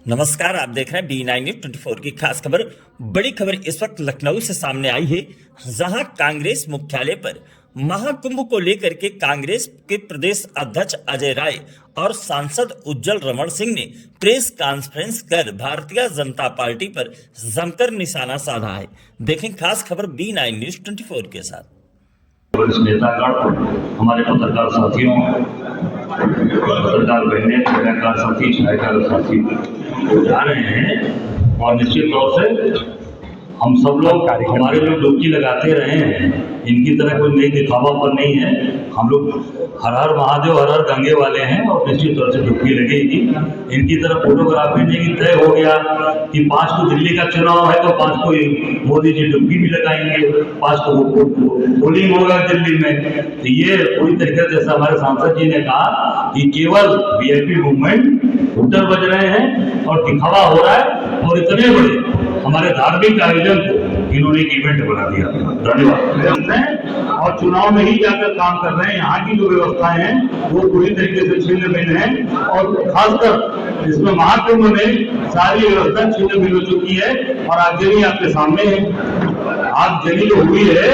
नमस्कार, आप देख रहे हैं B9 न्यूज 24 की खास खबर। बड़ी खबर इस वक्त लखनऊ से सामने आई है, जहां कांग्रेस मुख्यालय पर महाकुंभ को लेकर के कांग्रेस के प्रदेश अध्यक्ष अजय राय और सांसद उज्जवल रमण सिंह ने प्रेस कॉन्फ्रेंस कर भारतीय जनता पार्टी पर जमकर निशाना साधा है। देखें खास खबर B9 न्यूज 24 के साथ। वरिष्ठ नेतागण, हमारे पत्रकार साथियों, पत्रकार बहनें, पत्रकार साथी, छायाकार साथी जा रहे हैं और निश्चित तौर से हम सब लोग, हमारे लोग डुबकी लगाते रहे हैं। इनकी तरह कोई नई दिखावा पर नहीं है। हम लोग हर हर महादेव, हर हर गंगे वाले हैं और निश्चित तौर से डुबकी लगेगी। इनकी तरह फोटोग्राफी नहीं तय हो गया कि 5 को दिल्ली का चुनाव है तो 5 को मोदी जी डुबकी भी लगाएंगे, 5 को पोलिंग होगा दिल्ली में। तो ये पूरी तरीके से, जैसा हमारे सांसद जी ने कहा कि केवल वीआईपी मूवमेंट उधर बज रहे हैं और दिखावा हो रहा है। और इतने बड़े हमारे धार्मिक आयोजन को इन्होंने एक इवेंट बना दिया। धन्यवाद। और चुनाव में ही जाकर काम कर रहे हैं। यहाँ की जो व्यवस्थाएं हैं वो पूरी तरीके से छिन्न भिन्न है और खासकर इसमें महाकुंभ में सारी व्यवस्था छिन्न भिन्न हो चुकी है। और आगजनी आपके सामने है। आगजनी जो हुई है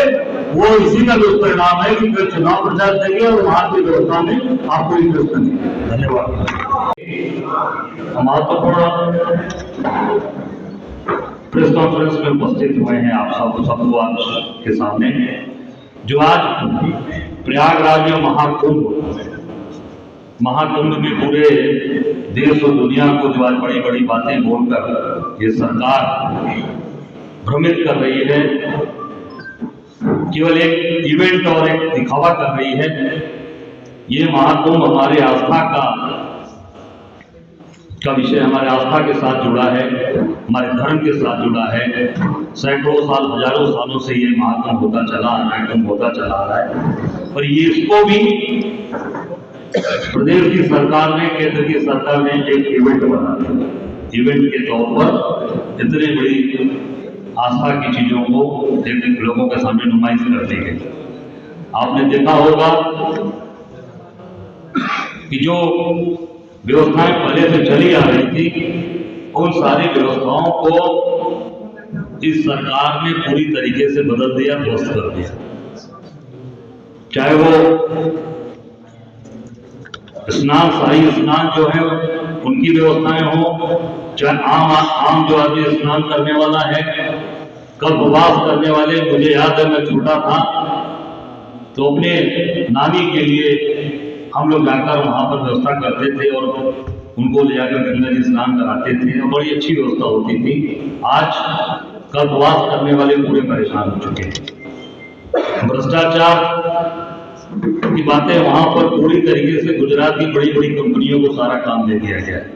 वो इसी का दुष्परिणाम है कि चुनाव प्रचार करिए और वहां की व्यवस्था में आपको इंटरेस्ट करिए। धन्यवाद। महत्वपूर्ण प्रेस कॉन्फ्रेंस में उपस्थित हुए हैं आप सबको आज के सामने, जो आज प्रयागराज में महाकुंभ में पूरे देश और दुनिया को जो आज बड़ी बड़ी बातें बोलकर ये सरकार भ्रमित कर रही है, केवल एक इवेंट और एक दिखावा कर रही है। ये महाकुंभ हमारे आस्था का विषय, हमारे आस्था के साथ जुड़ा है, हमारे धर्म के साथ जुड़ा है। सैकड़ों साल, हजारों सालों से ये महाकुंभ होता चला आ रहा है, कुंभ होता चला आ रहा है। और ये इसको भी प्रदेश की सरकार ने, केंद्र की सरकार ने एक इवेंट बना दिया। इवेंट के तौर पर इतनी बड़ी आस्था की चीजों को लोगों के सामने नुमाइश कर दी गई। आपने देखा होगा कि जो व्यवस्थाएं पहले से चली आ रही थी, उन सारी व्यवस्थाओं को इस सरकार ने पूरी तरीके से बदल दिया, ध्वस्त कर दिया। चाहे वो स्नान, शाही स्नान जो है उनकी व्यवस्थाएं हो, चाहे आम जो आदमी स्नान करने वाला है, कल उपवास करने वाले। मुझे याद है, मैं छोटा था तो अपने नानी के लिए हम लोग जाकर वहां पर व्यवस्था करते थे और उनको ले जाकर गंगा जी स्नान कराते थे और बड़ी अच्छी व्यवस्था होती थी। आज कल्पवास करने वाले पूरे परेशान हो चुके हैं। भ्रष्टाचार की बातें वहां पर पूरी तरीके से गुजरात की बड़ी बड़ी कंपनियों को सारा काम दे दिया गया है,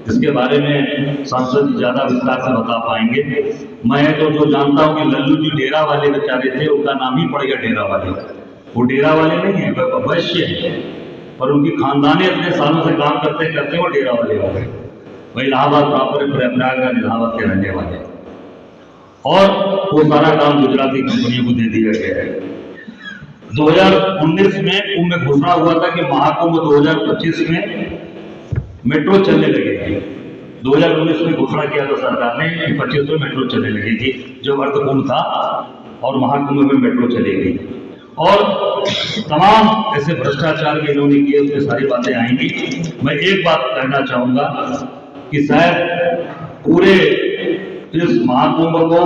जिसके बारे में सांसद ज्यादा विस्तार से बता पाएंगे। मैं तो जो जानता हूं कि लल्लू जी डेरा वाले बेचारे थे, उनका नाम ही पड़ गया डेरा वाले। वो डेरा वाले नहीं है, वैश्य है, पर उनकी खानदाने इतने सालों से काम करते करते वो डेरा वाले हो गए। वही इलाहाबाद प्रॉपर, प्रयागराज इलाहाबाद के रहने वाले, और वो सारा काम गुजराती कंपनियों को दे दिया गया है। 2019 में कुंभ में घोषणा हुआ था कि महाकुंभ 2025 में मेट्रो चलने लगेगी। 2019 में घोषणा किया था सरकार ने कि 25 में मेट्रो चलने लगेगी, जो अर्धकुंभ था, और महाकुंभ में मेट्रो चलेगी। और तमाम ऐसे भ्रष्टाचार के इन्होंने किए, उसमें सारी बातें आएंगी। मैं एक बात कहना चाहूंगा कि शायद पूरे इस महाकुंभ को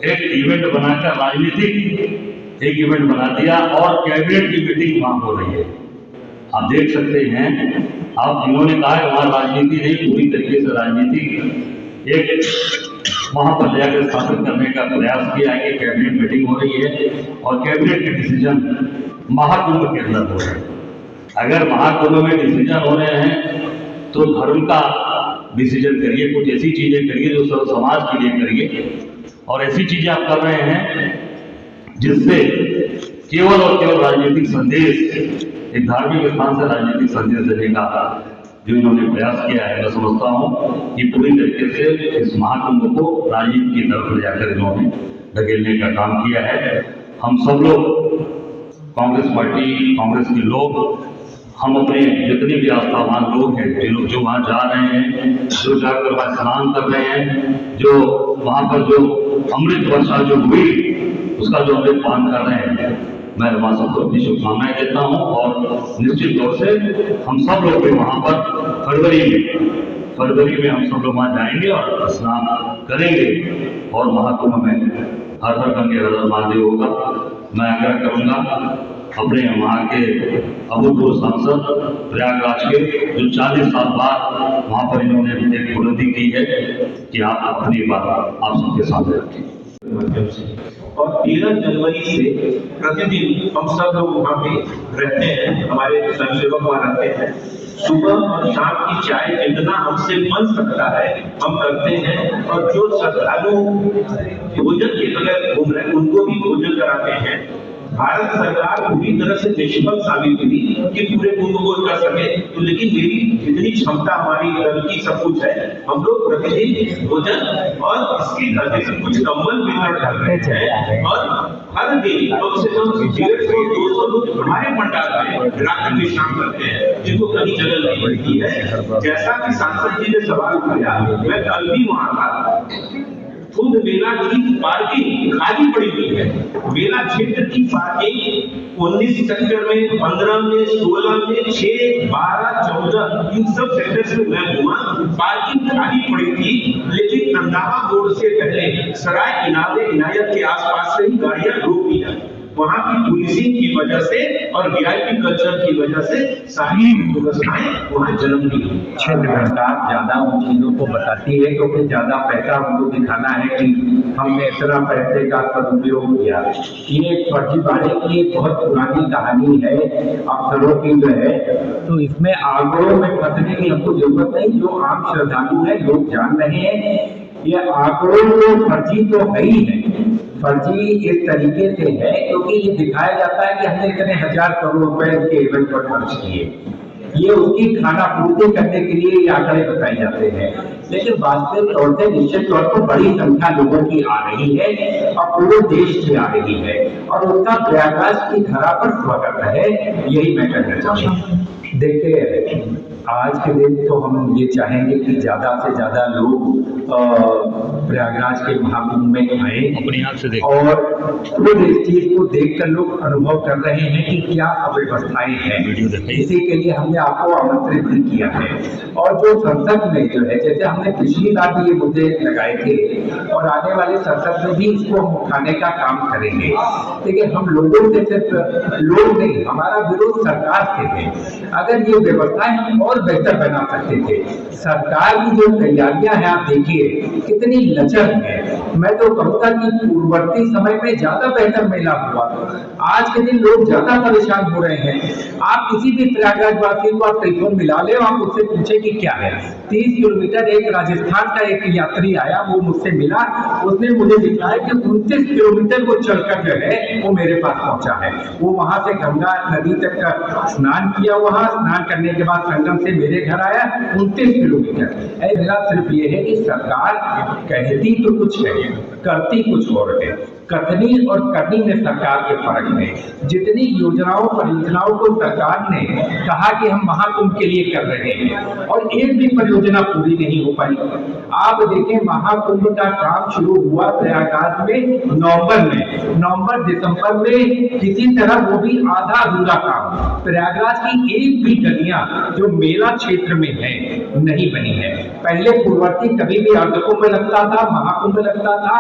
एक इवेंट बनाकर, राजनीतिक एक इवेंट बना दिया और कैबिनेट की मीटिंग वहां हो रही है। आप देख सकते हैं, आप इन्होंने कहा है वहां राजनीति नहीं, पूरी तरीके से राजनीति एक वहां पर ले जाकर स्थापित करने का प्रयास किया है कि कैबिनेट मीटिंग हो रही है और कैबिनेट के डिसीजन महाकुंभ के अंदर हो रहे हैं। अगर महाकुंभ में डिसीजन हो रहे हैं तो धर्म का डिसीजन करिए, कुछ ऐसी चीजें करिए जो सब समाज के लिए करिए, और ऐसी चीजें आप कर रहे हैं जिससे केवल और केवल राजनीतिक संदेश, एक धार्मिक स्थान से राजनीतिक संदेश देने का जो इन्होंने प्रयास किया है। मैं समझता हूं कि पूरी तरीके से इस महाकुंभ को राजनीति की तरफ ले जाकर इन्होंने धकेलने का काम किया है। हम सब लोग, कांग्रेस पार्टी, कांग्रेस के लोग हम अपने जितने भी आस्थावान लोग हैं, जो वहाँ जा रहे हैं, जो जाकर वहाँ स्नान कर रहे हैं, जो वहाँ पर जो अमृत वर्षा जो हुई उसका जो अमृत पान कर रहे हैं, मैं वहाँ सबको अपनी शुभकामनाएं देता हूँ। और निश्चित तौर से हम सब लोग भी वहाँ पर फरवरी में हम सब लोग वहाँ जाएंगे और स्नान करेंगे और महाकुंभ में हर हर गंगे हर हर महादेव होगा। मैं आग्रह करूँगा अपने वहाँ के अभूतपूर्व सांसद प्रयागराज के, जो 40 साल बाद वहाँ पर इन्होंने एक बुलंदी की है, कि आप अपनी बात आप सबके सामने रखें। और 13 जनवरी से प्रतिदिन हम सब लोग वहाँ पे रहते हैं, हमारे स्वयंसेवक वहाँ रहते हैं। सुबह और शाम की चाय जितना हमसे बन सकता है हम करते हैं, और जो श्रद्धालु भोजन के बगैर घूम रहे हैं उनको भी भोजन कराते हैं। भारत सरकार पूरी तरह से निष्फल साबित हुई कि पूरे कुंभ को कर सके, तो लेकिन मेरी जितनी क्षमता हमारी दल की सब कुछ है, हम लोग प्रतिदिन भोजन और इसके करते कुछ कंबल वितरण कर रहे हैं। और हर दिन कम से कम 150-200 लोग हमारे पंडाल में रात्रि विश्राम करते हैं, जिनको कहीं जगह नहीं मिलती है। जैसा कि सांसद जी ने सवाल किया, मैं कल भी वहां था। खुद मेला की पार्किंग खाली पड़ी हुई है। मेला क्षेत्र की पार्किंग 19 सेक्टर में, 15 में, 16 में, 6, 12, 14 इन सब सेक्टर्स में मैं घूमा, पार्किंग खाली पड़ी थी। लेकिन अंदावा रोड से पहले सराय इनायत के आसपास से ही गाड़ियां रोक दी जाती। वहाँ की पुलिसिंग की वजह से और वीआईपी कल्चर की वजह से सारी व्यवस्थाएं वहाँ जन्म ली। सरकार ज्यादा उन चीजों को बताती है क्योंकि ज्यादा पैसा उनको दिखाना है कि हमने इतना पैसे का सदुपयोग किया। ये फर्जीवाड़े की एक बहुत पुरानी कहानी है अफसरों की जो है, तो इसमें आंकड़ों में फंसने की हमको जरूरत नहीं। जो आम श्रद्धालु है लोग जान रहे हैं, ये आंकड़ों को फर्जी तो है ही है। फर्जी इस तरीके से है क्योंकि ये दिखाया जाता है कि हमने इतने 1000 करोड़ रुपए के इवेंट पर खर्च किए, ये उसकी खाना पूर्ति करने के लिए ये आंकड़े बताए जाते हैं। लेकिन वास्तविक तौर से निश्चित तौर पर बड़ी संख्या लोगों की आ रही है और पूरे देश की आ रही है, और उसका प्रयागराज की धरा पर स्वागत है, यही मैं कहना चाहता हूँ। देखिए, आज के दिन तो हम ये चाहेंगे कि ज्यादा से ज्यादा लोग प्रयागराज के महाकुंभ में आए अपनी आंख से और खुद इस चीज को देखकर लोग अनुभव कर रहे हैं कि क्या अव्यवस्थाएं हैं। इसी के लिए हमने आपको आमंत्रित भी किया है। और जो संसद में जो है, जैसे हमने पिछली बार भी ये मुद्दे लगाए थे और आने वाले संसद में भी इसको हम उठाने का काम करेंगे। देखिए, हम लोगों से सिर्फ लोग नहीं, हमारा विरोध सरकार से है। अगर ये व्यवस्थाएं हम और बेहतर बना सकते थे। सरकार की जो तैयारियां हैं आप देखिए कितनी लचर है। मैं तो कहूँगा कि पूर्ववर्ती समय में ज्यादा बेहतर मेला हुआ। आज के दिन लोग ज्यादा परेशान हो रहे हैं। आप किसी भी प्रयागराज वासी को आप टेलीफोन मिला ले, आप उससे पूछे कि क्या है। 30 किलोमीटर एक राजस्थान का एक यात्री आया, वो मुझसे मिला, उसने मुझे दिखाया कि 29 किलोमीटर वो चलकर जो है वो मेरे पास पहुंचा है। वो वहां से गंगा नदी तक का स्नान किया, वहां स्नान करने के बाद संगम से मेरे घर आया 29 किलोमीटर। मेरा सिर्फ ये है कि सरकार कहती तो कुछ है, करती कुछ और है। कथनी और करनी में सरकार के फर्क है। जितनी योजनाओं परियोजनाओं को सरकार ने कहा कि हम महाकुंभ के लिए कर रहे हैं और एक भी परियोजना पूरी नहीं हो पाई। आप देखें, महाकुंभ का काम शुरू हुआ प्रयागराज में नवंबर दिसंबर में, किसी तरह वो भी आधा अधूरा काम। प्रयागराज की एक भी गलियां जो मेला क्षेत्र में है नहीं बनी है। पहले पूर्ववर्ती कभी भी अर्धकुंभ लगता था, महाकुंभ लगता था,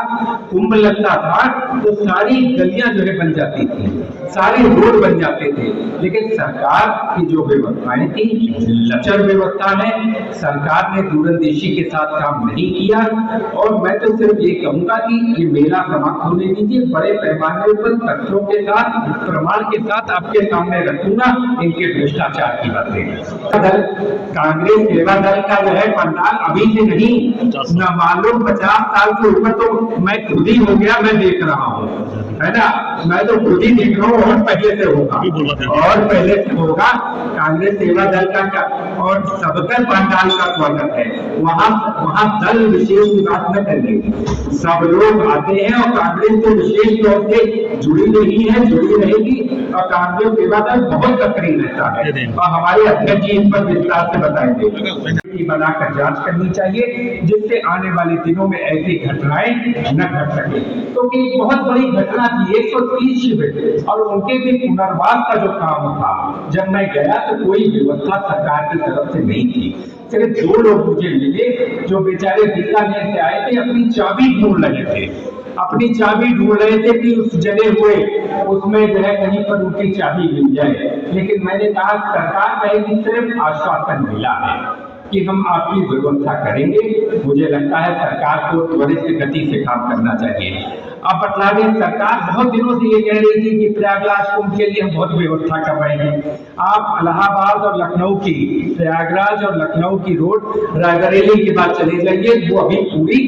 कुंभ लगता था, तो सारी गलियां जो है बन जाती थी, सारे रोड बन जाते थे। लेकिन सरकार की जो व्यवस्थाएं थी लचर व्यवस्था है। सरकार ने दूरंदेशी के साथ काम नहीं किया। और मैं तो सिर्फ ये कहूंगा कि ये मेला समाप्त होने दीजिए। बड़े पैमाने पर तथ्यों के साथ, प्रमाण के साथ आपके सामने रखूंगा इनके भ्रष्टाचार की बातें। कांग्रेस सेवा दल का जो है पंडाल अभी से नहीं, न मालूम 50 साल से ऊपर तो मैं खुद ही हो गया, मैं देख रहा हूँ, है ना। मैं तो खुद ही देख रहा हूँ और पहले से होगा कांग्रेस सेवा दल का और सबका पंडाल का स्वागत है। वहाँ दल विशेष की बात न करिए, सब लोग आते हैं और कांग्रेस तो विशेष तौर से जुड़ी रही है, जुड़ी रहेगी। और कामदेव सेवादल बहुत सक्रिय रहता है और हमारे अध्यक्ष जी इन पर विस्तार से बताएंगे। बनाकर जांच करनी चाहिए जिससे आने वाले दिनों में ऐसी घटनाएं न घट सके, क्योंकि तो बहुत बड़ी घटना थी 130 शिविर और उनके भी पुनर्वास का जो काम था, जब मैं गया तो कोई व्यवस्था सरकार की तरफ से नहीं थी। सिर्फ 2 लोग मुझे मिले जो बेचारे बीकानेर से आए थे, अपनी चाबी ढूंढ रहे थे, अपनी चाबी ढूंढ रहे थे कि उस जले हुए उसमें जो है कहीं पर उनकी चाबी मिल जाए। लेकिन मैंने कहा सरकार कहेगी सिर्फ आश्वासन मिला है कि हम आपकी व्यवस्था करेंगे। मुझे लगता है सरकार को त्वरित गति से काम करना चाहिए। अब बतला दें, सरकार बहुत दिनों से ये कह रही थी कि प्रयागराज कुंभ के लिए हम बहुत व्यवस्था कर रहे हैं। आप इलाहाबाद और लखनऊ की, प्रयागराज और लखनऊ की रोड रायबरेली के बाद चले जाइए, वो अभी पूरी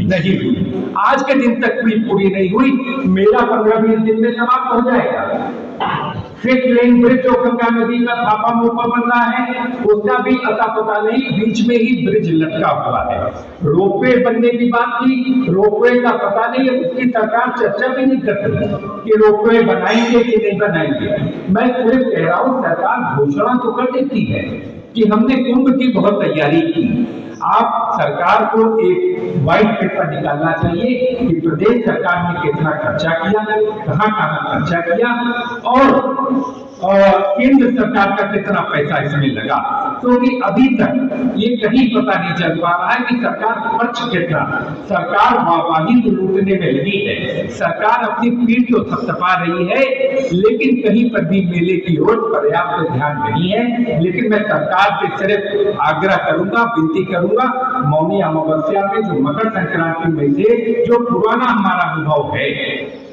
नहीं हुई, आज के दिन तक भी पूरी नहीं हुई। मेरा 15-20 दिन में समाप्त हो जाएगा। 6 लेन ब्रिज जो गंगा नदी का थापा मोपा बन रहा है, उसका भी अता पता नहीं, बीच में ही ब्रिज लटका हुआ है। रोपवे बनने की बात थी, रोपवे का पता नहीं, उसकी सरकार चर्चा भी नहीं करती कि रोपवे बनाएंगे कि नहीं बनाएंगे। मैं सिर्फ कह रहा हूं सरकार घोषणा तो कर देती है कि हमने कुंभ की बहुत तैयारी की। आप सरकार को एक व्हाइट पेपर निकालना चाहिए कि प्रदेश सरकार ने कितना खर्चा किया, कहां कहां खर्चा किया और केंद्र सरकार का कितना पैसा इसमें लगा, क्योंकि अभी तक ये कहीं पता नहीं चल पा रहा है कि सरकार खर्च कितना। सरकार वाहवाही को लूटने में लगी है, सरकार अपनी पीठ तो थपथपा रही है, लेकिन कहीं पर भी मेले की ओर पर्याप्त ध्यान नहीं है। लेकिन मैं सरकार से सिर्फ आग्रह करूंगा, विनती करूंगा, मौनी अमावस्या में जो मकर संक्रांति में से जो पुराना हमारा अनुभव है,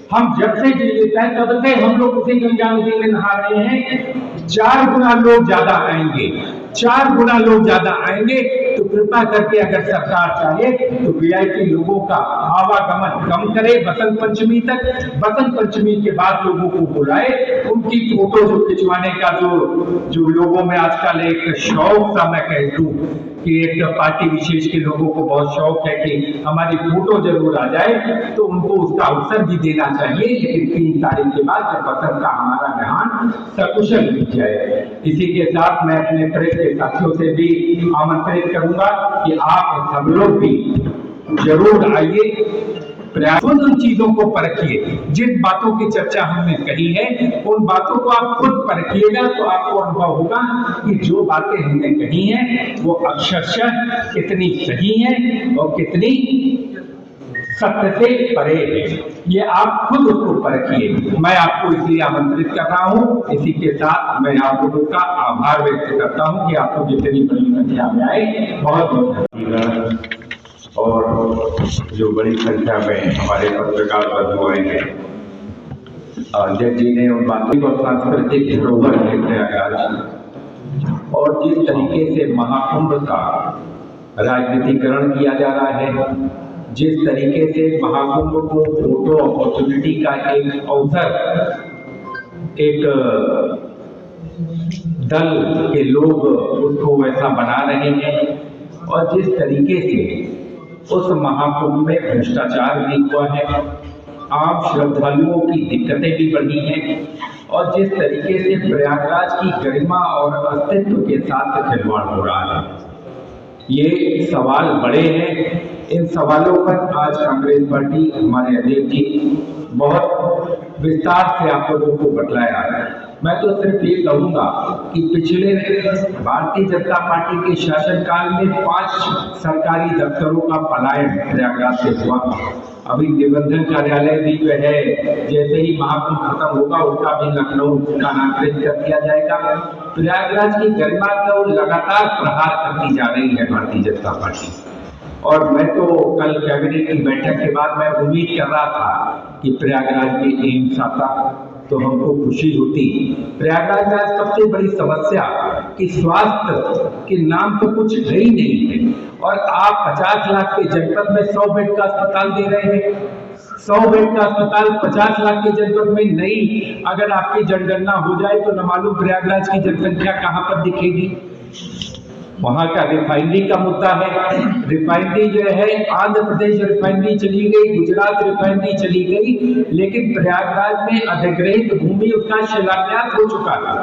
हम जब से जी लेता है तब से हम लोग उसी गंगा नदी में नहा रहे हैं। 4 गुना लोग ज्यादा आएंगे, 4 गुना लोग ज्यादा आएंगे। तो कृपा करके अगर सरकार चाहे तो वीआईपी लोगों का आवागमन कम करे बसंत पंचमी तक, बसंत पंचमी के बाद लोगों को बुलाए, उनकी फोटो जो खिंचवाने का जो लोगों में आजकल एक शौक सा मैं कह दूं कि एक पार्टी विशेष के लोगों को बहुत शौक है कि हमारी फोटो जरूर आ जाए, तो उनको उसका अवसर भी देना चाहिए। लेकिन 3 तारीख के बाद जब बसंत का हमारा ध्यान सकुशल बीत जाए। इसी के साथ मैं अपने प्रेस के साथियों से भी आमंत्रित करूंगा कि आप सब लोग भी जरूर आइए, खुद उन चीजों को परखिए, जिन बातों की चर्चा हमने कही है उन बातों को आप खुद परखिएगा, तो आपको अनुभव होगा कि जो बातें हमने कही हैं वो अक्षरशः कितनी सही हैं और कितनी सत्य से परे है। ये आप खुद उसको परखिए। मैं आपको इसलिए आमंत्रित कर रहा हूँ। इसी के साथ मैं आप लोगों का आभार व्यक्त करता हूँ कि आपको जितनी बड़ी संख्या में आए, बहुत बहुत और जो बड़ी संख्या में हमारे पत्रकार बंधु आए हैं। अध्यक्ष जी ने उन बातों को सांस्कृतिक धरोहर है प्रयागराज, और जिस तरीके से महाकुंभ का राजनीतिकरण किया जा रहा है, जिस तरीके से महाकुंभ को फोटो अपॉर्चुनिटी का एक अवसर एक दल के लोग उसको वैसा बना रहे हैं, और जिस तरीके से उस महाकुंभ में भ्रष्टाचार भी हुआ है, आम श्रद्धालुओं की दिक्कतें भी बढ़ी हैं, और जिस तरीके से प्रयागराज की गरिमा और अस्तित्व के साथ खिलवाड़ हो रहा है, ये सवाल बड़े हैं। इन सवालों पर आज कांग्रेस पार्टी, हमारे अध्यक्ष जी बहुत विस्तार से आप लोगों को बतलाया है। मैं तो सिर्फ ये कहूंगा कि पिछले भारतीय जनता पार्टी के शासनकाल में 5 सरकारी दफ्तरों का पलायन प्रयागराज से हुआ। अभी निबंधन कार्यालय भी जो है, जैसे ही महाकुंभ खत्म होगा उसका भी लखनऊ स्थानांतरित कर दिया जाएगा। प्रयागराज की गरिमा को लगातार प्रहार करती जा रही है भारतीय जनता पार्टी। और मैं तो कल कैबिनेट की बैठक के बाद मैं उम्मीद कर रहा था कि प्रयागराज में एम्स आता तो हमको खुशी होती। प्रयागराज में आज सबसे बड़ी समस्या कि स्वास्थ्य के नाम तो कुछ है ही नहीं है, और आप 50 लाख के जनपद में 100 बेड का अस्पताल दे रहे हैं। 100 बेड का अस्पताल 50 लाख के जनपद में नहीं। अगर आपकी जनगणना हो जाए तो न मालूम प्रयागराज की जनसंख्या कहां पर दिखेगी। वहाँ का रिफाइनरी का मुद्दा है। रिफाइनरी जो है, आंध्र प्रदेश रिफाइनरी चली गई, गुजरात रिफाइनरी चली गई, लेकिन प्रयागराज में अधिग्रहित भूमि उसका शिलान्यास हो चुका था,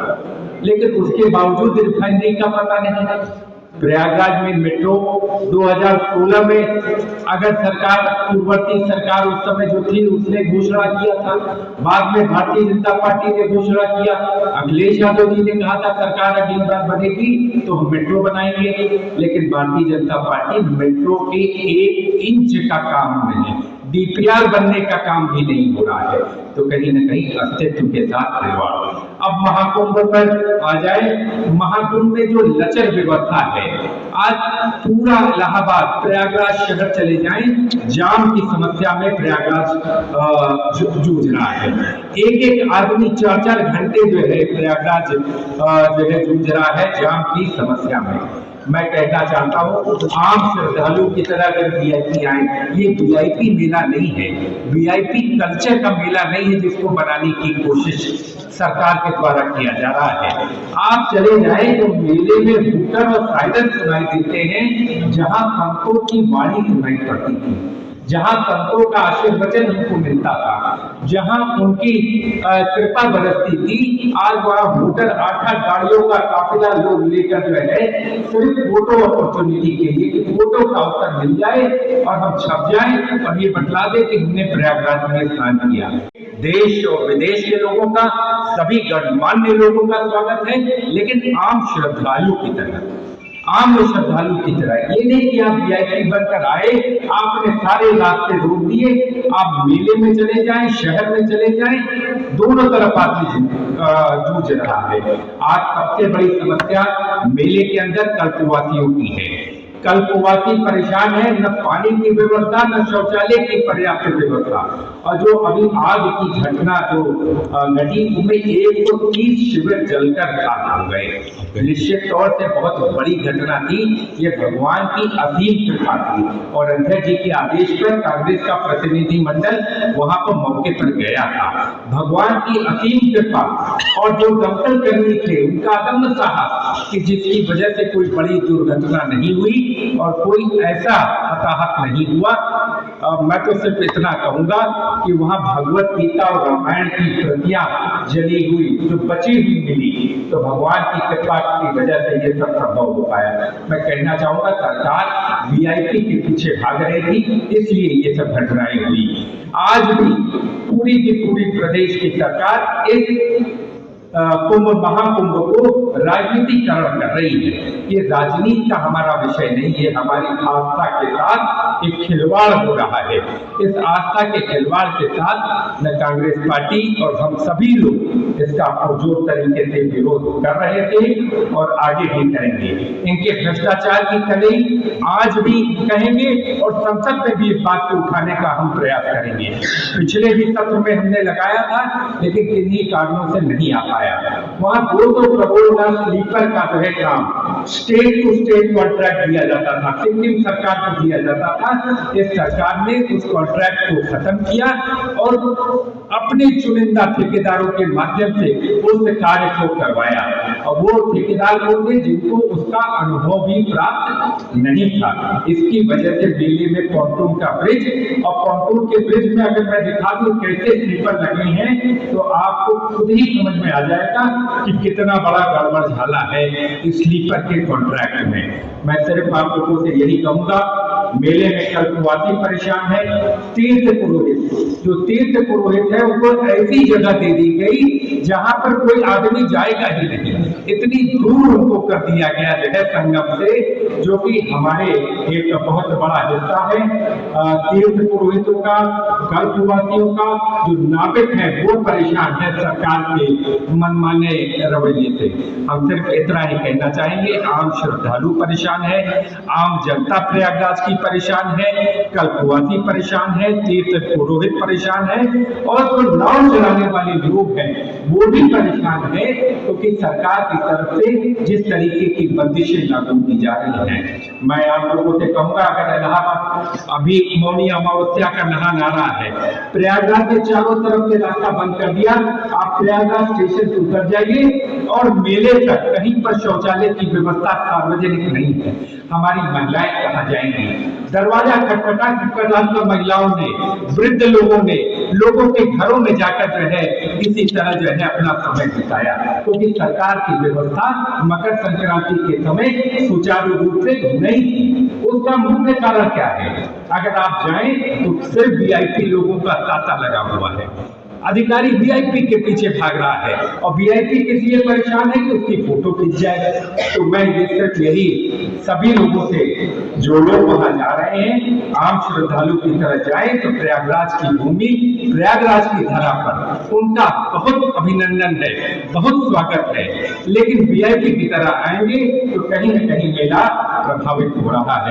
लेकिन उसके बावजूद रिफाइनरी का पता नहीं। प्रयागराज में मेट्रो 2016 में अगर सरकार, पूर्ववर्ती सरकार उस समय जो थी, उसने घोषणा किया था। बाद में भारतीय जनता पार्टी ने घोषणा किया, अखिलेश यादव जी ने कहा था सरकार अगली बार बनेगी तो हम मेट्रो बनाएंगे, लेकिन भारतीय जनता पार्टी मेट्रो के 1 इंच का काम नहीं, डीपीआर बनने का काम भी नहीं हो रहा है। तो कहीं न कहीं अस्तित्व के साथ खिलवाड़। अब महाकुंभ पर आ जाए। महाकुंभ में जो लचर व्यवस्था है, आज पूरा इलाहाबाद, प्रयागराज शहर चले जाएं, जाम की समस्या में प्रयागराज जूझ रहा है। एक आदमी 4-4 घंटे जो है प्रयागराज जो है जूझ रहा है जाम की समस्या में। मैं कहना चाहता हूँ, आम श्रद्धालु की तरह अगर वीआईपी आए, ये वीआईपी मेला नहीं है, वीआईपी कल्चर का मेला नहीं है जिसको बनाने की कोशिश सरकार के द्वारा किया जा रहा है। आप चले जाएं तो मेले में हूटर और सायरन सुनाई देते हैं, जहां संतों की वाणी सुनाई पड़ती थी, जहां संतों का आशीर्वचन हमको मिलता था, जहां उनकी कृपा बरसती थी। आज वहां होटल 8-8 गाड़ियों का काफिला लोग लेकर जो है सिर्फ फोटो अपॉर्चुनिटी के लिए, कि फोटो का अवसर मिल जाए और हम छप जाएं और ये बतला दे कि हमने प्रयागराज में स्नान किया। देश और विदेश के लोगों का, सभी गणमान्य लोगों का स्वागत है, लेकिन आम श्रद्धालु की तरह, आम श्रद्धालु की तरह। ये नहीं कि आप वीआईपी बनकर आए, आपने सारे रास्ते रोक दिए, आप मेले में चले जाएं, शहर में चले जाएं, दोनों तरफ आदमी जूझ रहा है। आज सबसे बड़ी समस्या मेले के अंदर कल्पवासियों की है। कल्पवासी परेशान है, न पानी की व्यवस्था, न शौचालय की पर्याप्त व्यवस्था। और जो अभी आग की घटना जो घटी, उनमें 130 शिविर जलकर खाक हो गए। निश्चित तौर से बहुत बड़ी घटना थी, ये भगवान की असीम कृपा थी। और अध्यक्ष जी के आदेश पर कांग्रेस का प्रतिनिधि मंडल वहां पर मौके पर गया था। भगवान की असीम कृपा और जो दमकल कर्मी थे, उनका अदम्य साहस, कि जिसकी वजह से कोई बड़ी दुर्घटना नहीं हुई और कोई ऐसा हताहत नहीं हुआ। मैं तो सिर्फ इतना कहूंगा कि वहां भगवत गीता और रामायण की प्रतियां जली हुई जो बची हुई मिली, तो भगवान की कृपा की वजह से ये सब संभव हो पाया। मैं कहना चाहूंगा, सरकार वीआईपी के पीछे भाग रही थी, इसलिए ये सब घटनाएं हुई। आज भी पूरी की पूरी प्रदेश की सरकार इस कुंभ महाकुंभ को राजनीतिकरण कर रही है। ये राजनीति का हमारा विषय नहीं है, हमारी आस्था के साथ एक खिलवाड़ हो रहा है। इस आस्था के खिलवाड़ के साथ न कांग्रेस पार्टी और हम सभी लोग इसका पुरजोर तरीके से विरोध कर रहे थे और आगे भी करेंगे। इनके भ्रष्टाचार की कलई आज भी कहेंगे और संसद में भी इस बात को उठाने का हम प्रयास करेंगे। पिछले भी सत्र में हमने लगाया था, लेकिन किन्हीं कारणों से नहीं आ पाया। वहां 200 करोड़ का स्लीपर का जो है काम स्टेट टू स्टेट कॉन्ट्रैक्ट दिया जाता था, सिक्किम सरकार को दिया जाता था। इस सरकार ने उस कॉन्ट्रैक्ट को खत्म किया और अपने चुनिंदा ठेकेदारों के माध्यम से उस कार्य को करवाया। और वो ठेकेदार लोग थे जिनको उसका अनुभव भी प्राप्त नहीं था। इसकी वजह से दिल्ली में पॉन्टून का ब्रिज, और पॉन्टून के ब्रिज में अगर मैं दिखा दूं कैसे स्लीपर लगे हैं, तो आपको खुद ही समझ में आ जाएगा कि कितना बड़ा गड़बड़ झाला है इस स्लीपर के कॉन्ट्रैक्ट में। मैं सिर्फ आप लोगों से यही कहूंगा, मेले में कल्पवासी परेशान है। तीर्थ पुरोहित, जो तीर्थ पुरोहित है, उनको ऐसी जगह दे दी गई जहां पर कोई आदमी जाएगा ही नहीं। इतनी दूर उनको कर दिया गया है संगम से, जो कि हमारे एक बहुत बड़ा हिस्सा है तीर्थ पुरोहितों का, कल्पवासियों का। जो नाविक है वो परेशान है सरकार के मनमाने रवैये से। हम सिर्फ इतना ही कहना चाहेंगे, आम श्रद्धालु परेशान है, आम जनता प्रयागराज की परेशान है, कल्पवासी परेशान है, तीर्थ पुरोहित परेशान है और जो नाव चलाने वाले लोग हैं वो भी परेशान है, क्योंकि सरकार की तरफ से जिस तरीके की बंदिशें लागू की जा रही हैं। मैं आप लोगों से कहूंगा, अगर इलाहाबाद अभी मौनी अमावस्या का नहाना आ रहा है, प्रयागराज के चारों तरफ से रास्ता बंद कर दिया, आप प्रयागराज स्टेशन से उतर जाइए और मेले तक कहीं पर शौचालय की व्यवस्था सार्वजनिक नहीं है। हमारी महिलाएं कहाँ जाएंगी? दरवाजा खटखटा कर महिलाओं ने, वृद्ध लोगों ने लोगों के घरों में जाकर जो है इसी तरह जो है अपना समय बिताया, क्योंकि सरकार की व्यवस्था मकर संक्रांति के समय सुचारू रूप से नहीं थी। उसका मुख्य कारण क्या है? अगर आप जाएं तो सिर्फ वीआईपी लोगों का तांता लगा हुआ है, अधिकारी वीआईपी के पीछे भाग रहा है और वीआईपी के लिए परेशान है कि उसकी फोटो खींच जाए। तो मैं ये सिर्फ यही सभी लोगों से, जो लोग वहां जा रहे हैं आम श्रद्धालु की तरह जाएं तो प्रयागराज की भूमि, प्रयागराज की धरा पर उनका बहुत अभिनंदन है, बहुत स्वागत है, लेकिन वीआईपी की तरह आएंगे तो कहीं न कहीं मेला प्रभावित हो रहा है।